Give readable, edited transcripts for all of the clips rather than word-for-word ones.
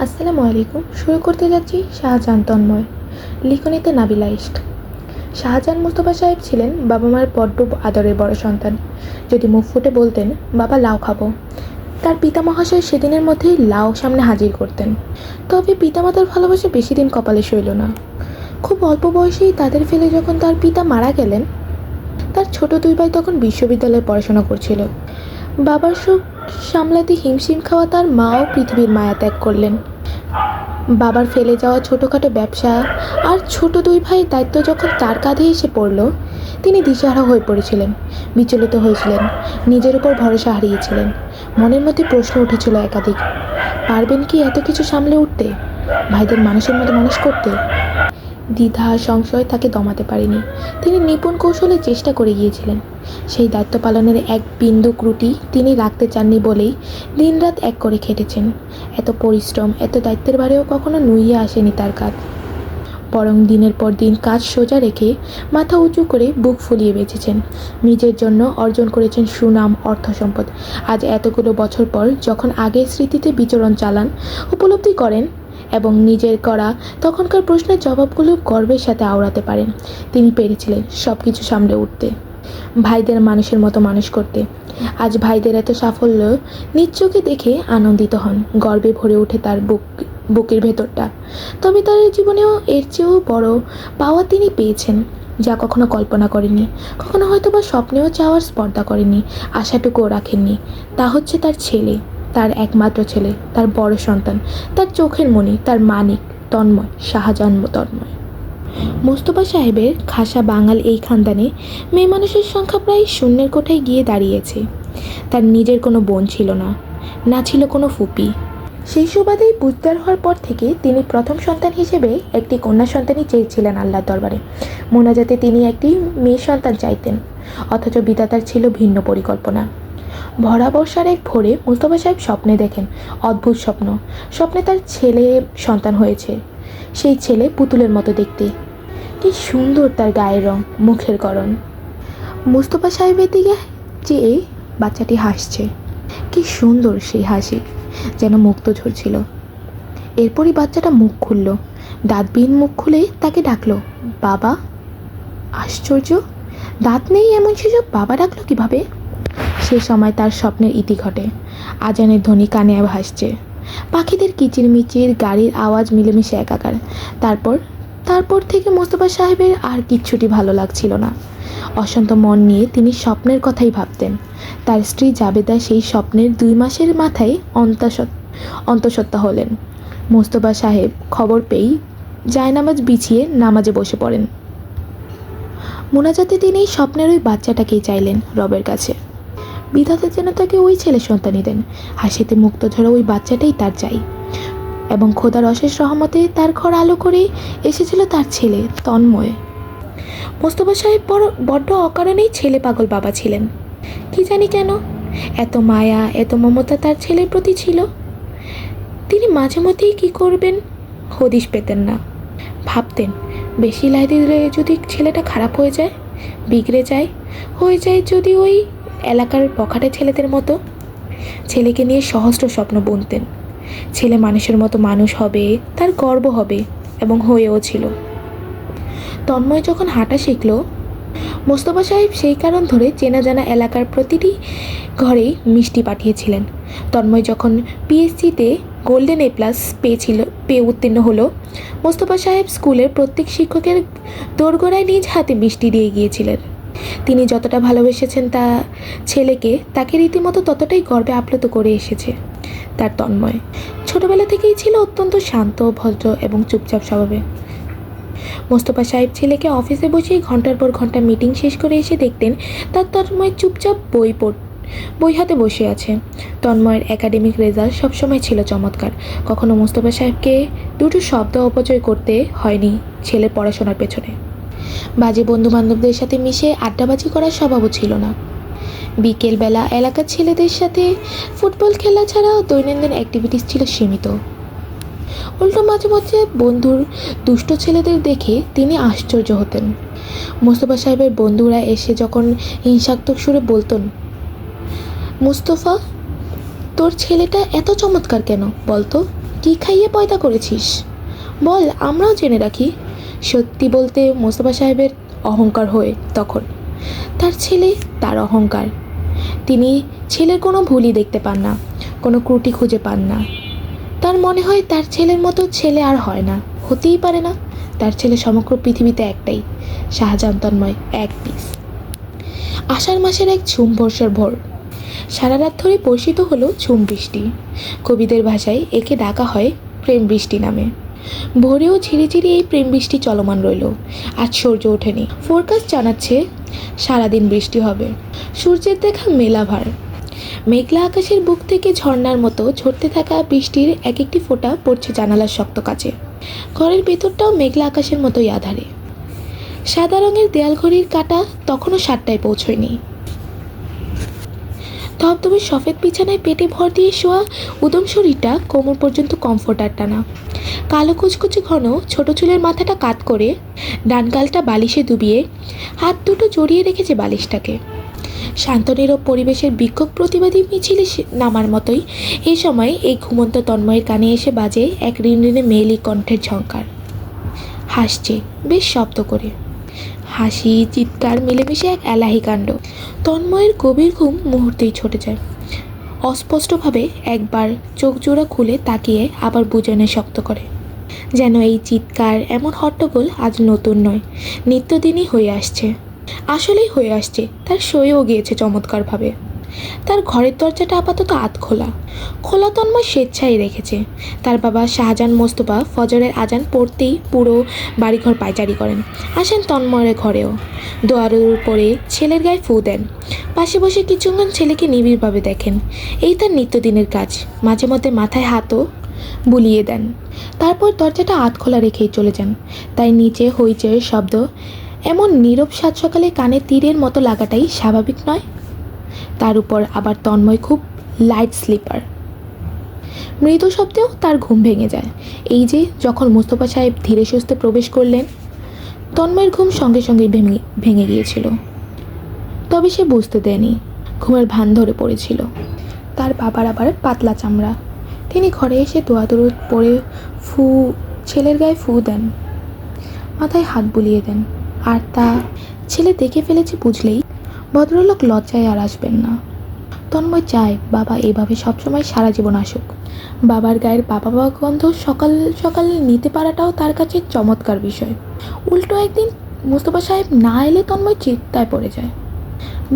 আসসালামু আলাইকুম। শুরু করতে যাচ্ছি শাহজাহান তন্ময়, লিখনীতে নাবিলা ইশক। শাহজাহান মুস্তফা সাহেব ছিলেন বাবা মার বড্ড আদরের বড় সন্তান। যদি মুখ ফুটে বলতেন, বাবা লাউ খাবো, তার পিতামহাশয় সেদিনের মধ্যেই লাউ সামনে হাজির করতেন। তবে পিতামাতার ভালোবাসা বেশি দিন কপালে সইল না। খুব অল্প বয়সেই তাদের ফেলে যখন তার পিতা মারা গেলেন, তার ছোট দুই ভাই তখন বিশ্ববিদ্যালয়ে পড়াশোনা করছিল। বাবার সুখ সামলাতে হিমশিম খাওয়া তার মাও পৃথিবীর মায়া ত্যাগ করলেন। বাবার ফেলে যাওয়া ছোটোখাটো ব্যবসা আর ছোট দুই ভাইয়ের দায়িত্ব যখন তার কাঁধে এসে পড়ল, তিনি দিশেহারা হয়ে পড়েছিলেন, বিচলিত হয়েছিলেন, নিজের উপর ভরসা হারিয়েছিলেন। মনের মধ্যে প্রশ্ন উঠেছিল একাধিক, পারবেন কি এত কিছু সামলে উঠতে, ভাইদের মানুষের মতো মানুষ করতে? দ্বিধা সংশয় তাকে দমাতে পারেনি। তিনি নিপুণ কৌশলে চেষ্টা করে গিয়েছিলেন। সেই দায়িত্ব পালনের এক বিন্দু ত্রুটি তিনি রাখতে চাননি বলেই দিনরাত এক করে খেটেছেন। এত পরিশ্রম, এত দায়িত্বের ভারেও কখনো নুইয়ে আসেনি তার কাঁধ। বরং দিনের পর দিন কাজ সোজা রেখে মাথা উঁচু করে বুক ফুলিয়ে বেঁচেছেন। নিজের জন্য অর্জন করেছেন সুনাম, অর্থ সম্পদ। আজ এতগুলো বছর পর যখন আগের স্মৃতিতে বিচরণ চালান, উপলব্ধি করেন এবং নিজের করা তখনকার প্রশ্নের জবাবগুলো গর্বের সাথে আওড়াতে পারেন। তিনি পেরেছিলেন সব কিছু সামলে উঠতে, ভাইদের মানুষের মতো মানুষ করতে। আজ ভাইদের এত সাফল্য নিজ চোখে দেখে আনন্দিত হন, গর্বে ভরে ওঠে তার বুকের ভেতরটা। তবে তার জীবনেও এর চেয়েও বড় পাওয়া তিনি পেয়েছেন, যা কখনো কল্পনা করেননি, কখনো হয়তো বা স্বপ্নেও চাওয়ার স্পর্ধা করেননি, আশাটুকুও রাখেননি। তা হচ্ছে তার ছেলে, তার একমাত্র ছেলে, তার বড় সন্তান, তার চোখের মণি, তার মানিক, তন্ময়, শাহজাহান তন্ময়। মোস্তফা সাহেবের খাসা বাঙাল এই খানদানে মেয়ে মানুষের সংখ্যা প্রায় শূন্যের কোঠায় গিয়ে দাঁড়িয়েছে। তার নিজের কোনো বোন ছিল না, না ছিল কোনো ফুপি। সেই সুবাদেই বুঝদার হওয়ার পর থেকে তিনি প্রথম সন্তান হিসেবে একটি কন্যা সন্তানই চেয়েছিলেন আল্লাহর দরবারে। মোনাজাতে তিনি একটি মেয়ে সন্তান চাইতেন, অথচ বিধাতার ছিল ভিন্ন পরিকল্পনা। ভরা বর্ষার এক ভোরে মুস্তফা সাহেব স্বপ্নে দেখেন, অদ্ভুত স্বপ্ন। স্বপ্নে তার ছেলে সন্তান হয়েছে। সেই ছেলে পুতুলের মতো দেখতে, কি সুন্দর তার গায়ের রং, মুখের গড়ন। মুস্তফা সাহেবের দিকে চেয়ে বাচ্চাটি হাসছে, কি সুন্দর সেই হাসি, যেন মুক্ত ঝরছিল। এরপরই বাচ্চাটা মুখ খুলল, দাঁতবিহীন মুখ খুলে তাকে ডাকলো, বাবা। আশ্চর্য, দাঁত নেই এমন সুযোগ বাবা ডাকলো কিভাবে? সে সময় তার স্বপ্নের ইতি ঘটে। আজানের ধ্বনি কানে ভাসছে, পাখিদের কিচিরমিচির, গাড়ির আওয়াজ মিলেমিশে একাকার। তারপর থেকে মোস্তফা সাহেবের আর কিচ্ছুটি ভালো লাগছিল না। অশান্ত মন নিয়ে তিনি স্বপ্নের কথাই ভাবতেন। তার স্ত্রী জাবেদা সেই স্বপ্নের 2 মাসের মাথায় অন্তঃসত্ত্বা হলেন। মোস্তফা সাহেব খবর পেয়েই জায়নামাজ বিছিয়ে নামাজে বসে পড়েন। মোনাজাতে তিনি স্বপ্নের ওই বাচ্চাটাকেই চাইলেন রবের কাছে। বিধাতা যেন তাকে ওই ছেলে সন্তানই দেন। হাসিতে মুক্ত ঝরা ওই বাচ্চাটাই তার চাই। এবং খোদার অশেষ রহমতে তার ঘর আলো করে এসেছিল তার ছেলে তন্ময়। মোস্তফা সাহেব বড্ড অকারণেই ছেলে পাগল বাবা ছিলেন। কি জানি কেন এত মায়া, এত মমতা তার ছেলের প্রতি ছিল। তিনি মাঝে মধ্যেই কী করবেন হদিশ পেতেন না। ভাবতেন, বেশি লাই দিলে যদি ছেলেটা খারাপ হয়ে যায়, বিগড়ে যায়, হয়ে যায় যদি ওই এলাকার বখাটে ছেলেদের মতো। ছেলেকে নিয়ে সহস্র স্বপ্ন বুনতেন। ছেলে মানুষের মতো মানুষ হবে, তার গর্ব হবে, এবং হয়েও ছিল। তন্ময় যখন হাঁটা শিখল, মোস্তফা সাহেব সেই কারণ ধরে চেনা জানা এলাকার প্রতিটি ঘরেই মিষ্টি পাঠিয়েছিলেন। তন্ময় যখন পিএসসিতে গোল্ডেন A+ পেয়ে উত্তীর্ণ হলো, মোস্তফা সাহেব স্কুলের প্রত্যেক শিক্ষকের দোরগোড়ায় নিজ হাতে মিষ্টি দিয়ে গিয়েছিলেন। তিনি যতটা ভালোবেসেছেন ছেলেকে, তাকে রীতিমতো ততটাই গর্বে আপ্লুত করে এসেছে তার তন্ময়। ছোটবেলা থেকেই ছিল অত্যন্ত শান্ত, ভদ্র এবং চুপচাপ স্বভাবে। মোস্তফা সাহেব ছেলেকে অফিসে বসেই ঘন্টার পর ঘন্টা মিটিং শেষ করে এসে দেখতেন তার তন্ময় চুপচাপ বই হাতে বসে আছে। তন্ময়ের একাডেমিক রেজাল্ট সবসময় ছিল চমৎকার। কখনো মোস্তফা সাহেবকে দুটো শব্দ অপচয় করতে হয়নি ছেলের পড়াশোনার পেছনে। বাজে বন্ধুবান্ধবদের সাথে মিশে আড্ডাবাজি করার স্বভাবও ছিল না। বিকেলবেলা এলাকার ছেলেদের সাথে ফুটবল খেলা ছাড়াও দৈনন্দিন অ্যাক্টিভিটিস ছিল সীমিত। উল্টো মাঝে মাঝে বন্ধুর দুষ্ট ছেলেদের দেখে তিনি আশ্চর্য হতেন। মোস্তফা সাহেবের বন্ধুরা এসে যখন হিংসাত্মক সুরে বলতেন, মুস্তফা, তোর ছেলেটা এত চমৎকার কেন বলতো, কি খাইয়ে পয়দা করেছিস বল, আমরাও জেনে রাখি। সত্যি বলতে মোস্তফা সাহেবের অহংকার হয়ে তখন তার ছেলে, তার অহংকার। তিনি ছেলের কোনো ভুলই দেখতে পান না, কোনো ত্রুটি খুঁজে পান না। তার মনে হয় তার ছেলের মতো ছেলে আর হয় না, হতেই পারে না। তার ছেলে সমগ্র পৃথিবীতে একটাই, শাহজাহান তন্ময়, এক পিস। আষাঢ় মাসের এক ঝুম বর্ষার ভোর, সারা রাত ধরে বর্ষিত হলো ঝুম বৃষ্টি। কবিদের ভাষায় একে ডাকা হয় প্রেম বৃষ্টি নামে। ভোরেও ঝিরিঝিরি এই প্রেম বৃষ্টি চলমান রইল। আজ সূর্য ওঠেনি, ফোরকাস্ট জানাচ্ছে সারাদিন বৃষ্টি হবে। সূর্যের দেখা মেলাভার। মেঘলা আকাশের বুক থেকে ঝর্ণার মতো ঝরতে থাকা বৃষ্টির এক একটি ফোঁটা পড়ছে জানালার শক্ত কাচে। ঘরের ভেতরটাও মেঘলা আকাশের মতোই আঁধারে। সাদা রঙের দেয়াল ঘড়ির কাঁটা তখনও 7টায় পৌঁছয়নি। ধবধবে সফেদ বিছানায় পেটে ভর দিয়ে শোয়া উদম শরীরটা কোমর পর্যন্ত কমফোর্টার টানা। কালো কুচকুচে ঘন ছোট চুলের মাথাটা কাত করে ডান গালটা বালিশে ডুবিয়ে হাত দুটো জড়িয়ে রেখেছে বালিশটাকে। শান্ত নীরব পরিবেশের বিক্ষোভ প্রতিবাদী মিছিলে নামার মতোই এই সময় এই ঘুমন্ত তন্ময়ের কানে এসে বাজে এক রিনরিনে মেয়েলি কণ্ঠের ঝঙ্কার। হাসছে বেশ শব্দ করে, হাসি চিৎকার মিলেমিশে এক এলাহি কাণ্ড। তন্ময়ের গভীর ঘুম মুহূর্তেই ছুটে যায়। অস্পষ্টভাবে একবার চোখ জোড়া খুলে তাকিয়ে আবার বুঝানে শক্ত করে, যেন এই চিৎকার এমন হট্টগোল আজ নতুন নয়, নিত্যদিনই হয়ে আসছে। আসলেই হয়ে আসছে, তার সয়েও গিয়েছে চমৎকারভাবে। তার ঘরের দরজাটা আপাতত খোলা খোলা তন্ময় স্বেচ্ছায় রেখেছে। তার বাবা শাহজাহান মোস্তফা ফজরের আজান পড়তেই পুরো বাড়িঘর পায়চারি করেন, আসেন তন্ময়ের ঘরেও। দোয়ারের উপরে ছেলের গায়ে ফু দেন, পাশে বসে কিছুক্ষণ ছেলেকে নিবিড়ভাবে দেখেন। এই তার নিত্যদিনের কাজ। মাঝে মধ্যে মাথায় হাতও বুলিয়ে দেন, তারপর দরজাটা খোলা রেখেই চলে যান। তাই নিচে হইচয়ের শব্দ এমন নীরব সাত সকালে কানে তীরের মতো লাগাটাই স্বাভাবিক নয়। তার উপর আবার তন্ময় খুব লাইট স্লিপার। মৃদু শব্দেও তার ঘুম ভেঙে যায়। এই যে যখন মোস্তফা সাহেব ধীরে সুস্থে প্রবেশ করলেন, তন্ময়ের ঘুম সঙ্গে সঙ্গেই ভেঙে গিয়েছিল। তবে সে বুঝতে দেয়নি, ঘুমের ভান ধরে পড়েছিল। তার বাবার আবার পাতলা চামড়া। তিনি ঘরে এসে দোয়াদুরুদ পরে ছেলের গায়ে ফু দেন, মাথায় হাত বুলিয়ে দেন। আর তা ছেলে দেখে ফেলেছে বুঝলেই ভদ্রলোক লজ্জায় আর আসবেন না। তন্ময় চায় বাবা এভাবে সবসময় সারা জীবন আসুক। বাবার গায়ের বাবা গন্ধ সকাল সকাল নিতে পারাটাও তার কাছে চমৎকার বিষয়। উল্টো একদিন মোস্তফা সাহেব না এলে তন্ময় চিন্তায় পড়ে যায়।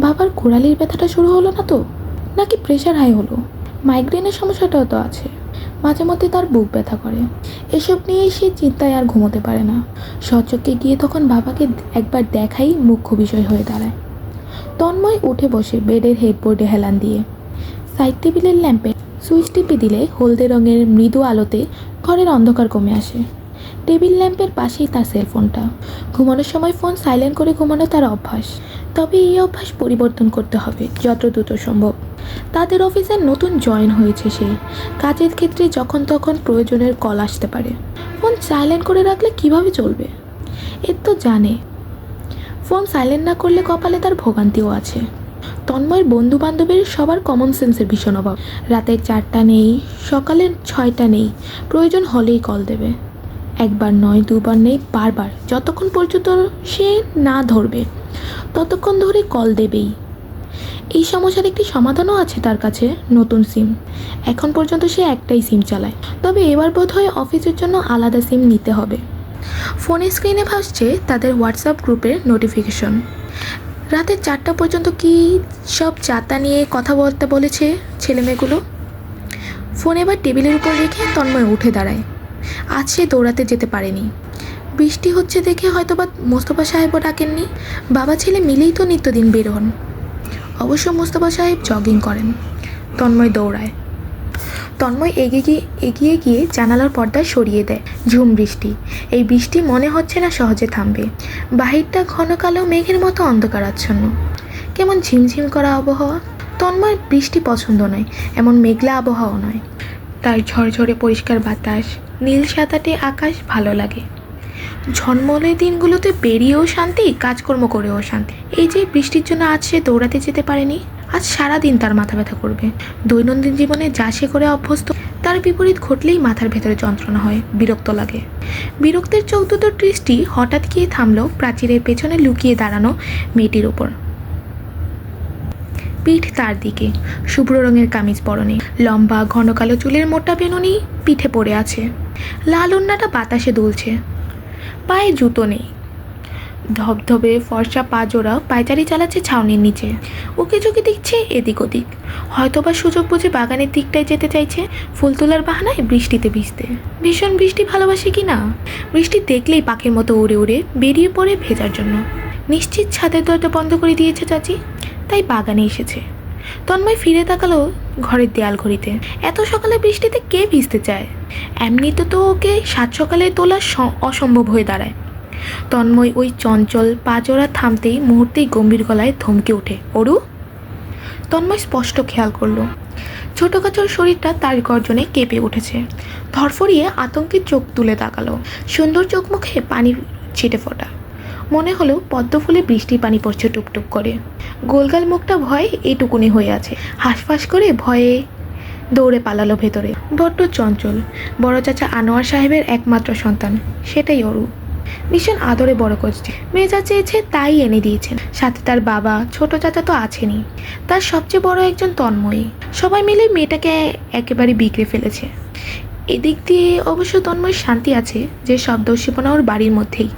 বাবার গোড়ালির ব্যথাটা শুরু হলো না তো, নাকি প্রেশার হাই হলো? মাইগ্রেনের সমস্যাটাও তো আছে। মাঝে মধ্যে তার বুক ব্যথা করে। এসব নিয়েই সে চিন্তায় আর ঘুমোতে পারে না। সচক্ষে গিয়ে তখন বাবাকে একবার দেখাই মুখ্য বিষয় হয়ে দাঁড়ায়। তন্ময় উঠে বসে বেডের হেডবোর্ডে হেলান দিয়ে সাইড টেবিলের ল্যাম্পে সুইচ টিপে দিলে হলদে রঙের মৃদু আলোতে ঘরের অন্ধকার কমে আসে। টেবিল ল্যাম্পের পাশেই তার সেলফোনটা। ঘুমানোর সময় ফোন সাইলেন্ট করে ঘুমানো তার অভ্যাস। তবে এই অভ্যাস পরিবর্তন করতে হবে যত দ্রুত সম্ভব। তাদের অফিসে নতুন জয়েন হয়েছে সে। কাজের ক্ষেত্রে যখন তখন প্রয়োজনের কল আসতে পারে। ফোন সাইলেন্ট করে রাখলে কিভাবে চলবে? এর তো জানে ফোন সাইলেন্ট না করলে কপালে তার ভোগান্তিও আছে। তন্ময়ের বন্ধু বান্ধবের সবার কমন সেন্সের ভীষণ অভাব। রাতের 4টা নেই, সকালের 6টা নেই, প্রয়োজন হলেই কল দেবে। একবার নয়, দুবার নেই, বারবার। যতক্ষণ পর্যন্ত সে না ধরবে ততক্ষণ ধরে কল দেবেই। এই সমস্যার একটি সমাধানও আছে তার কাছে, নতুন সিম। এখন পর্যন্ত সে একটাই সিম চালায়, তবে এবার বোধহয় অফিসের জন্য আলাদা সিম নিতে হবে। ফোনের স্ক্রিনে ভাসছে তাদের হোয়াটসঅ্যাপ গ্রুপের নোটিফিকেশন। রাতের 4টা পর্যন্ত কী সব যাত্রা নিয়ে কথা বলতে বলেছে ছেলেমেয়েগুলো। ফোন এবার টেবিলের উপর রেখে তন্ময় উঠে দাঁড়ায়। আজ সে দৌড়াতে যেতে পারেনি। বৃষ্টি হচ্ছে দেখে হয়তোবা মোস্তফা সাহেবও ডাকেননি। বাবা ছেলে মিলেই তো নিত্যদিন বের হন। অবশ্য মোস্তফা সাহেব জগিং করেন, তন্ময় দৌড়ায়। তন্ময় এগিয়ে গিয়ে জানালার পর্দা সরিয়ে দেয়। ঝুম বৃষ্টি। এই বৃষ্টি মনে হচ্ছে না সহজে থামবে। বাহিরটা ঘন কালো মেঘের মতো অন্ধকারাচ্ছন্ন, কেমন ঝিমঝিম করা আবহাওয়া। তন্ময় বৃষ্টি পছন্দ নয়, এমন মেঘলা আবহাওয়া নয়। তার ঝরঝরে পরিষ্কার বাতাস, নীল সাদাটে আকাশ ভালো লাগে। ঝলমলে দিনগুলোতে বেরিয়েও শান্তি, কাজকর্ম করেও শান্তি। এই যে বৃষ্টির জন্য আজ সে দৌড়াতে যেতে পারেনি, আজ সারাদিন তার মাথা ব্যথা করবে। দৈনন্দিন জীবনে যা সে করে অভ্যস্ত, তার বিপরীত ঘটলেই মাথার ভেতরে যন্ত্রণা হয়, বিরক্ত লাগে। বিরক্তের চোখ দুটোর দৃষ্টি হঠাৎ গিয়ে থামলো প্রাচীরের পেছনে লুকিয়ে দাঁড়ানো মেয়েটির ওপর। পিঠ তার দিকে, শুভ্র রঙের কামিজ পরনে, লম্বা ঘন কালো চুলের মোটা বেনুনি পিঠে পড়ে আছে। লাল ওড়নাটা বাতাসে দুলছে। পায়ে জুতো নেই। ধবধবে ফর্সা পা জোড়া পায়চারি চালাচ্ছে ছাউনির নিচে। ওকে চোখে দিচ্ছে এদিক ওদিক, হয়তোবা সুযোগ বুঝে বাগানের দিকটায় যেতে চাইছে, ফুল তোলার বাহানায় বৃষ্টিতে ভিজতে। ভীষণ বৃষ্টি ভালোবাসে কি না, বৃষ্টি দেখলেই পাখির মতো উড়ে উড়ে বেরিয়ে পড়ে ভেজার জন্য। নিশ্চিত ছাদের দরজা বন্ধ করে দিয়েছে চাচি, তাই বাগানে এসেছে। তন্ময় ফিরে তাকালো ঘরের দেয়াল ঘড়িতে। এত সকালে বৃষ্টিতে কে ভিজতে চায়? এমনিতে তো ওকে সাত সকালে তোলা অসম্ভব হয়ে দাঁড়ায়। তন্ময় ওই চঞ্চল পাজোড়া থামতেই মুহূর্তেই গম্ভীর গলায় ধমকে ওঠে, অরু। তন্ময় স্পষ্ট খেয়াল করলো ছোট কাচর শরীরটা তার গর্জনে কেঁপে উঠেছে। ধরফরিয়ে আতঙ্কের চোখ তুলে তাকালো। সুন্দর চোখ মুখে পানি ছিটে ফোটা। মনে হলো পদ্ম ফুলে বৃষ্টির পানি পড়ছে টুপটুপ করে। গোলগাল মুখটা ভয়ে এইটুকুনি হয়ে আছে। হাঁসফাঁস করে ভয়ে দৌড়ে পালালো ভেতরে। বড্ড চঞ্চল, বড় চাচা আনোয়ার সাহেবের একমাত্র সন্তান, সেটাই অরু। ভীষণ আদরে বড় করছে। মেয়ে যা চেয়েছে তাই এনে দিয়েছেন। সাথে তার বাবা, ছোট চাচা তো আছেনই, তার সবচেয়ে বড় একজন তন্ময়ী। সবাই মিলে মেয়েটাকে একেবারে বিগড়ে ফেলেছে। এদিক দিয়ে অবশ্য তন্ময় শান্তি আছে যে সব দস্যিপনা ওর বাড়ির মধ্যেই,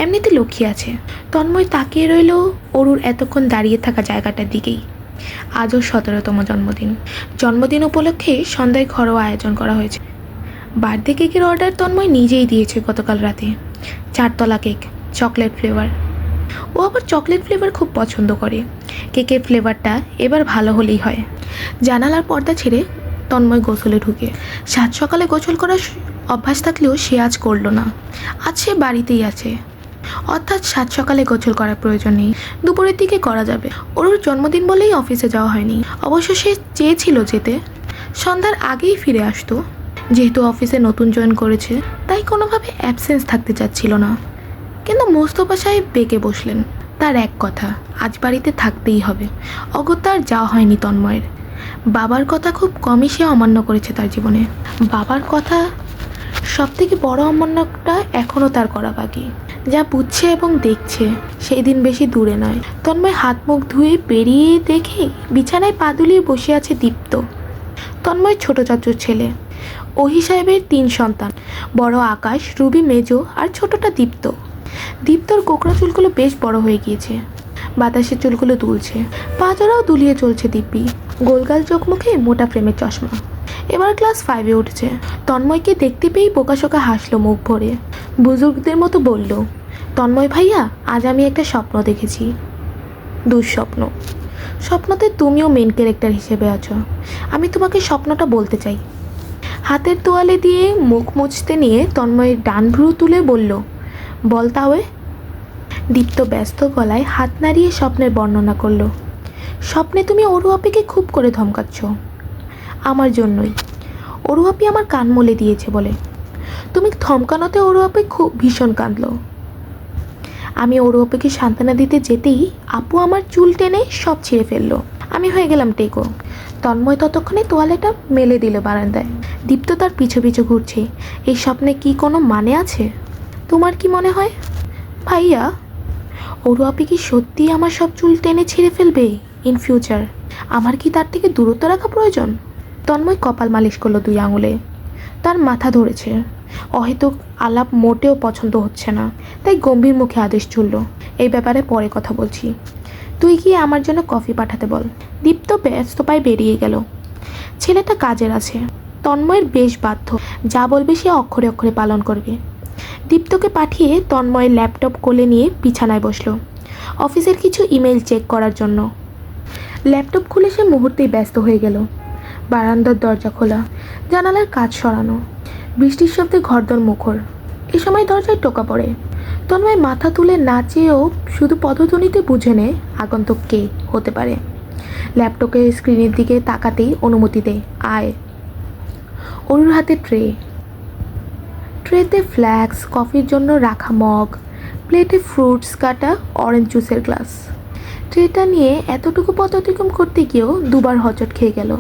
এমনিতে লক্ষ্মী আছে। তন্ময় তাকিয়ে রইল অরুর এতক্ষণ দাঁড়িয়ে থাকা জায়গাটার দিকেই। আজও 17তম জন্মদিন। জন্মদিন উপলক্ষে সন্ধ্যায় ঘরোয়া আয়োজন করা হয়েছে। বার্থডে কেকের অর্ডার তন্ময় নিজেই দিয়েছে গতকাল রাতে। 4 তলা কেক, চকলেট ফ্লেভার। ও আবার চকলেট ফ্লেভার খুব পছন্দ করে। কেকের ফ্লেভারটা এবার ভালো হলেই হয়। জানালার পর্দা ছেড়ে তন্ময় গোসলে ঢুকে। সাত সকালে গোসল করার অভ্যাস থাকলেও সে আজ করলো না। আজ সে বাড়িতেই আছে, অর্থাৎ সাত সকালে গোসল করার প্রয়োজন নেই, দুপুরের দিকে করা যাবে। ওর জন্মদিন বলেই অফিসে যাওয়া হয়নি। অবশ্য সে চেয়েছিল যেতে, সন্ধ্যার আগেই ফিরে আসতো। যেহেতু অফিসে নতুন জয়েন করেছে, তাই কোনোভাবে অ্যাবসেন্স থাকতে চাচ্ছিল না। কিন্তু মোস্তফা সাহেব বেঁকে বসলেন। তার এক কথা, আজ বাড়িতে থাকতেই হবে। অগত্যা আর যাওয়া হয়নি তন্ময়ের। বাবার কথা খুব কমই সে অমান্য করেছে তার জীবনে। বাবার কথা সবথেকে বড় অমান্যটা এখনও তার করা বাকি। যা বুঝছে এবং দেখছে সেই দিন বেশি দূরে নয়। তন্ময় হাত মুখ ধুয়ে বেরিয়ে দেখে বিছানায় পা দুলিয়ে বসে আছে দীপ্ত। তন্ময় ছোট চাচুর ছেলে। ওহি সাহেবের 3 সন্তান, বড় আকাশ, রুবি মেজো আর ছোটটা দীপ্ত। দীপ্তর কোকড়া চুলগুলো বেশ বড় হয়ে গিয়েছে, বাতাসের চুলগুলো দুলছে। পাজরাও দুলিয়ে চলছে দিব্যি। গোলগাল চোখ মুখে মোটা ফ্রেমের চশমা। এবার ক্লাস 5-এ উঠছে। তন্ময়কে দেখতে পেয়েই বোকাশোকা হাসলো মুখ ভরে। বুজুর্গদের মতো বলল, তন্ময় ভাইয়া, আজ আমি একটা স্বপ্ন দেখেছি। দুঃস্বপ্ন। স্বপ্নতে তুমিও মেন ক্যারেক্টার হিসেবে আছো। আমি তোমাকে স্বপ্নটা বলতে চাই। হাতের তোয়ালে দিয়ে মুখ মুছতে নিয়ে তন্ময়ের ডান ভ্রু তুলে বলল, বল তাওয়ে। দীপ্ত ব্যস্ত গলায় হাত নাড়িয়ে স্বপ্নের বর্ণনা করল। স্বপ্নে তুমি অরু আপিকে খুব করে ধমকাচ্ছ। আমার জন্যই। অরু আপি আমার কান মলে দিয়েছে বলে। তুমি ধমকানোতে অরু আপি খুব ভীষণ কাঁদল। আমি অরু আপিকে সান্ত্বনা দিতে যেতেই আপু আমার চুল টেনে সব ছিঁড়ে ফেললো। আমি হয়ে গেলাম টেকো। তন্ময় ততক্ষণে তোয়ালেটা মেলে দিল বারান্দায়। দীপ্ত তার পিছু পিছু ঘুরছে। এই স্বপ্নে কি কোনো মানে আছে? তোমার কি মনে হয় ভাইয়া, অরু আপি কি সত্যিই আমার সব চুল টেনে ছিঁড়ে ফেলবে ইন ফিউচার? আমার কি তার থেকে দূরত্ব রাখা প্রয়োজন? তন্ময় কপাল মালিশ করলো 2 আঙুলে। তার মাথা ধরেছে। অহেতুক আলাপ মোটেও পছন্দ হচ্ছে না, তাই গম্ভীর মুখে আদেশ ছুড়ল, এই ব্যাপারে পরে কথা বলছি। তুই গিয়ে আমার জন্য কফি পাঠাতে বল। দীপ্ত ব্যস্ত পায়ে বেরিয়ে গেল। ছেলেটা কাজের আছে। তন্ময়ের বেশ বাধ্য, যা বলবে সে অক্ষরে অক্ষরে পালন করবে। দীপ্তকে পাঠিয়ে তন্ময়ের ল্যাপটপ কোলে নিয়ে বিছানায় বসলো অফিসের কিছু ইমেল চেক করার জন্য। ল্যাপটপ খুলে সে মুহূর্তেই ব্যস্ত হয়ে গেল। বারান্দার দরজা খোলা, জানালার কাচ সরানো, বৃষ্টির শব্দে ঘরদোর মুখর। এ সময় দরজায় টোকা পড়ে। তন্ময় মাথা তুলে না চেয়েও শুধু পদধ্বনিতে বুঝে নেয় আগন্তুক কে হতে পারে। ল্যাপটপের স্ক্রিনের দিকে তাকাতেই অনুমতি দেয়, আয়। অরুর হাতে ট্রেতে ফ্ল্যাক্স, কফির জন্য রাখা মগ, প্লেটে ফ্রুটস কাটা, অরেঞ্জ জুসের গ্লাস। ট্রেটা নিয়ে এতটুকু পথ অতিক্রম করতে গিয়েও দুবার হোঁচট খেয়ে গেল,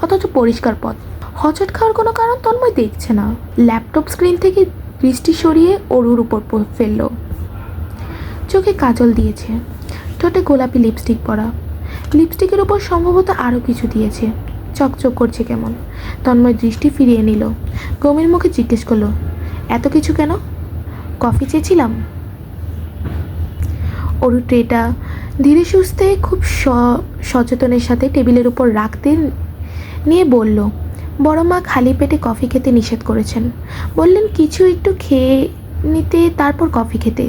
অথচ পরিষ্কার পথ। হোঁচট খাওয়ার কোনো কারণ তন্ময় দেখছে না। ল্যাপটপ স্ক্রিন থেকে দৃষ্টি সরিয়ে অরুর উপর ফেলল। চোখে কাজল দিয়েছে, ঠোঁটে গোলাপি লিপস্টিক পরা, লিপস্টিকের উপর সম্ভবত আরও কিছু দিয়েছে। চকচক করছে কেমন। তন্ময় দৃষ্টি ফিরিয়ে নিল, গম্ভীর মুখে জিজ্ঞেস করলো, এত কিছু কেন? কফি চেয়েছিলাম। অরু ট্রেটা ধীরে সুস্থে খুব সচেতনের সাথে টেবিলের উপর রাখতে নিয়ে বলল, বড় মা খালি পেটে কফি খেতে নিষেধ করেছেন, বললেন কিছু একটু খেয়ে নিতে তারপর কফি খেতে।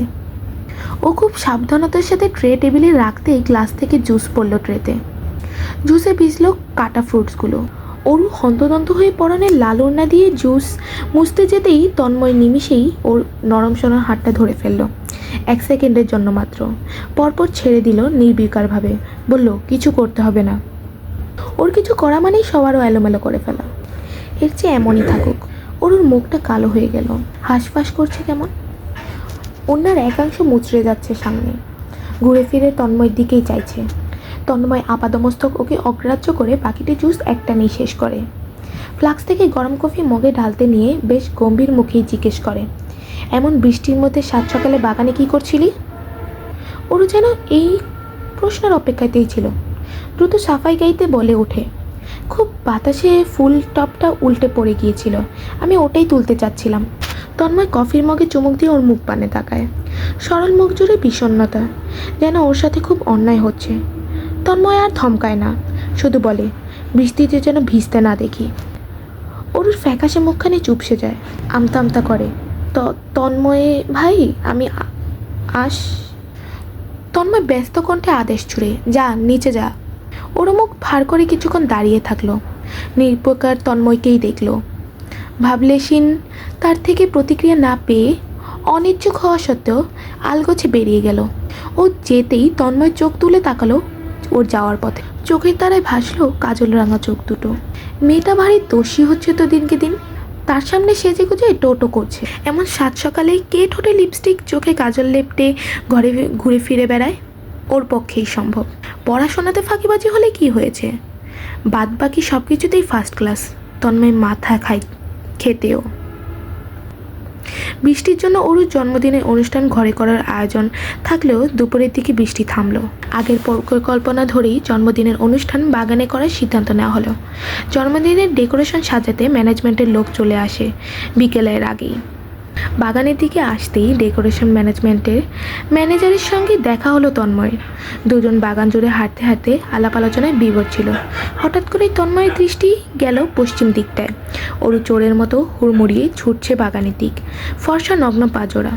ও খুব সাবধানতার সাথে ট্রে টেবিলে রাখতেই গ্লাস থেকে জুস পড়ল ট্রেতে। জুসে ভিজল কাটা ফ্রুটসগুলো। অরু হন্তদন্ত হয়ে পরনে লাল ওড়না দিয়ে জুস মুছতে যেতেই তন্ময় নিমিষেই ওর নরম সোনার হাতটা ধরে ফেলল, 1 সেকেন্ডের জন্য মাত্র। পরপর ছেড়ে দিল নির্বিকারভাবে, বলল, কিছু করতে হবে না। ওর কিছু করা মানেই সবারও এলোমেলো করে ফেলা। এর চেয়ে এমনই থাকুক। ওর মুখটা কালো হয়ে গেল, হাঁসফাঁস করছে কেমন। ওনার একাংশ মুচড়ে যাচ্ছে সামনে, ঘুরে ফিরে তন্ময়ের দিকেই চাইছে। তন্ময় আপাদমস্তক ওকে অগ্রাহ্য করে বাকিটি জুস একটানেই শেষ করে। ফ্লাক্স থেকে গরম কফি মগে ঢালতে নিয়ে বেশ গম্ভীর মুখেই জিজ্ঞেস করে, এমন বৃষ্টির মধ্যে সাত সকালে বাগানে কি করছিলি? ওরও যেন এই প্রশ্নের অপেক্ষাতেই ছিল। দ্রুত সাফাই গাইতে বলে ওঠে, খুব বাতাসে ফুল টপটা উল্টে পড়ে গিয়েছিল, আমি ওটাই তুলতে চাচ্ছিলাম। তন্ময় কফির মগে চুমুক দিয়ে ওর মুখ পানে তাকায়। সরল মুখ জুড়ে বিষণ্ণতা, যেন ওর সাথে খুব অন্যায় হচ্ছে। তন্ময় আর ধমকায় না, শুধু বলে, বৃষ্টিতে যেন ভিজতে না দেখি। ওর ফ্যাকাশে মুখখানি চুপসে যায়, আমতা আমতা করে, তন্ময়ে ভাই আমি তন্ময় ব্যস্ত কণ্ঠে আদেশ ছুড়ে, যা নিচে যা। ওর মুখ ভার করে কিছুক্ষণ দাঁড়িয়ে থাকলো, নির্বিকার তন্ময়কেই দেখল। ভাবলেশীন তার থেকে প্রতিক্রিয়া না পেয়ে অনিচ্ছুক হওয়া সত্ত্বেও আলগোছে বেরিয়ে গেল। ও যেতেই তন্ময় চোখ তুলে তাকালো ওর যাওয়ার পথে। চোখের তারায় ভাসলো কাজল রাঙা চোখ দুটো। মেয়েটা ভারী দোষী হচ্ছে তো দিনকে দিন। তার সামনে সেজে গুজে টোটো করছে, এমন সাত সকালে কে ঠোঁটে লিপস্টিক, চোখে কাজল লেপটে ঘরে ঘুরে ফিরে বেড়ায়? ওর পক্ষেই সম্ভব। পড়াশোনাতে ফাঁকিবাজি হলে কি হয়েছে, বাদ বাকি সব কিছুতেই ফার্স্ট ক্লাস। তন্ময় মাথা খেতেও। বৃষ্টির জন্য অরুর জন্মদিনের অনুষ্ঠান ঘরে করার আয়োজন থাকলেও দুপুরের দিকে বৃষ্টি থামলো। আগের পরিকল্পনা ধরেই জন্মদিনের অনুষ্ঠান বাগানে করার সিদ্ধান্ত নেওয়া হলো। জন্মদিনের ডেকোরেশন সাজাতে ম্যানেজমেন্টের লোক চলে আসে বিকেলের আগেই। বাগানের দিকে আসতেই ডেকোরেশন ম্যানেজারের সঙ্গে দেখা হলো তন্ময়ের। দুজন বাগান জুড়ে হাঁটতে হাঁটতে আলাপ আলোচনায় বিভোর ছিল। হঠাৎ করেই তন্ময়ের দৃষ্টি গেল পশ্চিম দিকটায়। অরু চোরের মতো হুড়মুড়িয়ে ছুটছে বাগানের দিক। ফর্সা নগ্ন পাজোড়া,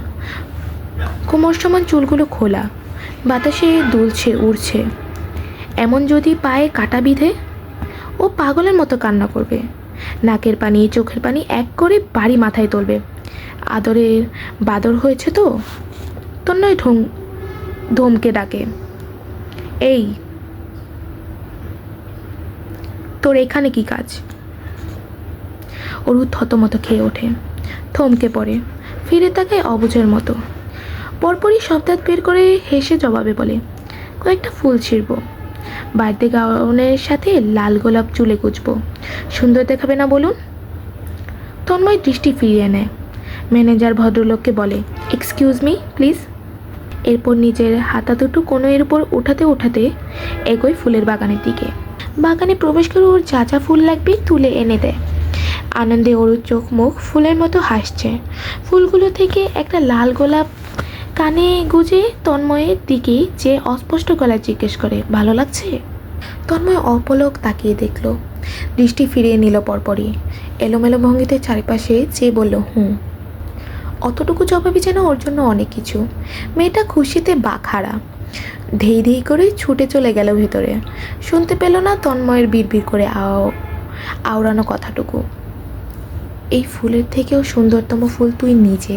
কোমর সমান চুলগুলো খোলা, বাতাসে দুলছে উড়ছে। এমন যদি পায়ে কাটা বিঁধে, ও পাগলের মতো কান্না করবে। নাকের পানি চোখের পানি এক করে বাড়ি মাথায় তুলবে। আদরের বাদর হয়েছে তো। তন্ময় ধমকে ডাকে, এই তোর এখানে কি কাজ? অরু থতমত খেয়ে ওঠে, থমকে পড়ে, ফিরে তাকায় অবুঝের মতো। পরপরই শব্দাত বের করে হেসে জবাবে বলে, কয়েকটা ফুল ছিঁড়ব, বার্থডে গাউনের সাথে লাল গোলাপ চুলে গুজবো, সুন্দর দেখাবে না বলুন? তন্ময় দৃষ্টি ফিরিয়ে নেয়। ম্যানেজার ভদ্রলোককে বলে, এক্সকিউজ মি প্লিজ। এরপর নিজের হাতা দুটো কোণের উপর উঠাতে এগোয় ফুলের বাগানের দিকে। বাগানে প্রবেশ করে ওর যা যা ফুল লাগবে তুলে এনে দেয়। আনন্দে ওর চোখ মুখ ফুলের মতো হাসছে। ফুলগুলো থেকে একটা লাল গোলাপ কানে গুজে তন্ময়ের দিকে যে অস্পষ্ট গলায় জিজ্ঞেস করে, ভালো লাগছে? তন্ময় অপলক তাকিয়ে দেখল, দৃষ্টি ফিরিয়ে নিল পরপরই। এলোমেলো ভঙ্গিতে চারিপাশে চেয়ে বলল, হুম। অতটুকু জবাবই যেন ওর জন্য অনেক কিছু। মেয়েটা খুশিতে বাকহারা, ধেই ধেই করে ছুটে চলে গেল ভেতরে। শুনতে পেল না তন্ময়ের বিড়বিড় করে আওড়ানো কথাটুকু, এই ফুলের থেকেও সুন্দরতম ফুল তুই নিজে।